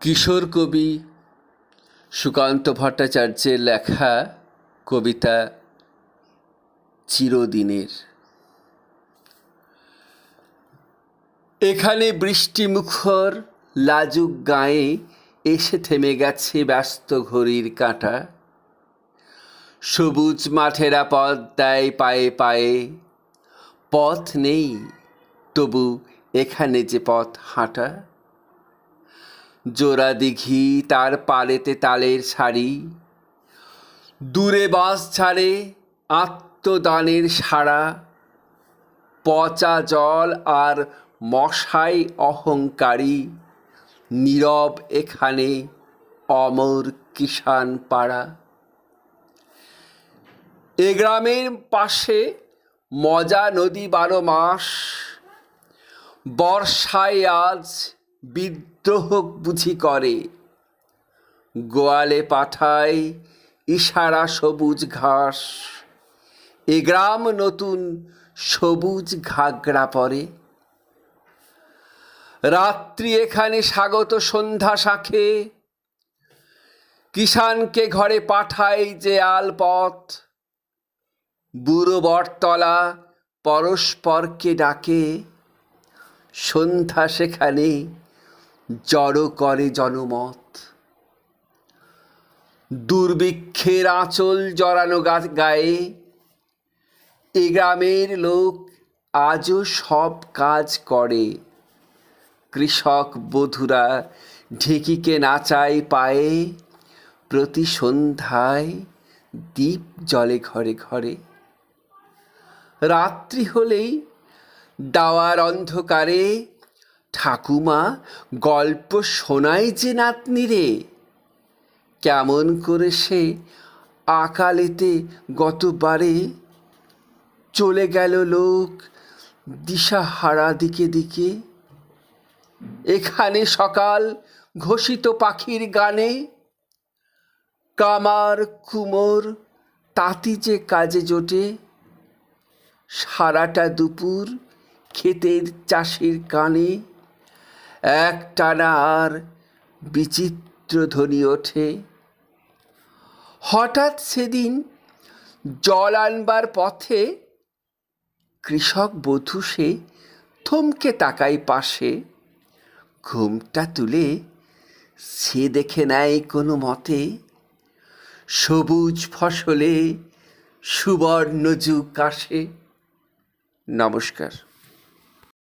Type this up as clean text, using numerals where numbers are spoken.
কিশোর কবি সুকান্ত ভট্টাচার্যের লেখা কবিতা চিরদিনের। এখানে বৃষ্টিমুখর লাজুক গায়ে এসে থেমে গেছে ব্যস্ত ঘড়ির কাঁটা। সবুজ মাঠেরা পথ দেয় পায়ে পায়ে, পথ নেই তবু এখানে যে পথ হাঁটা। জোড়া দিঘি তার পাড়েতে তালের সারি, দূরে বাস ছাড়ে আত্মদানের সাড়া। পচা জল আর মশাই অহংকারী, নীরব এখানে অমর কিষাণ পাড়া। এ গ্রামের পাশে মজা নদী 12 মাস, বর্ষায় আজ বিদ্রোহ বুঝি করে। গোয়ালে পাঠায় ইশারা সবুজ ঘাস, এ গ্রাম নতুন সবুজ ঘাগরা পরে। রাত্রি এখানে স্বাগত সন্ধ্যা শাখে, কিষাণকে ঘরে পাঠায় যে আলপথ। বুড়ো বটতলা পরস্পরকে ডাকে, সন্ধ্যা সেখানে জড়ো করে জনমত। দুর্ভিক্ষের আঁচল জড়ানো গায়ে, এ গ্রামের লোক আজও সব কাজ করে। কৃষক বধূরা ঢেকিকে নাচায় পায়ে, প্রতি সন্ধ্যায় দীপ জ্বলে ঘরে ঘরে। রাত্রি হলেই দাওয়ার অন্ধকারে ঠাকুমা গল্প শোনায় যে নাতনিরে। কেমন করে সে আকালেতে গতবারে চলে গেল লোক দিশাহারা দিকে দিকে। এখানে সকাল ঘোষিত পাখির গানে, কামার কুমোর তাঁতি যে কাজে জোটে। সারাটা দুপুর ক্ষেতের চাষির কানে একটানা আর বিচিত্র ধ্বনি ওঠে। হঠাৎ সেদিন জল আনবার পথে কৃষক বধূ সে থমকে তাকায় পাশে। ঘুমটা তুলে সে দেখে নেয় কোনো মতে, সবুজ ফসলে সুবর্ণ যুগ আসে। নমস্কার।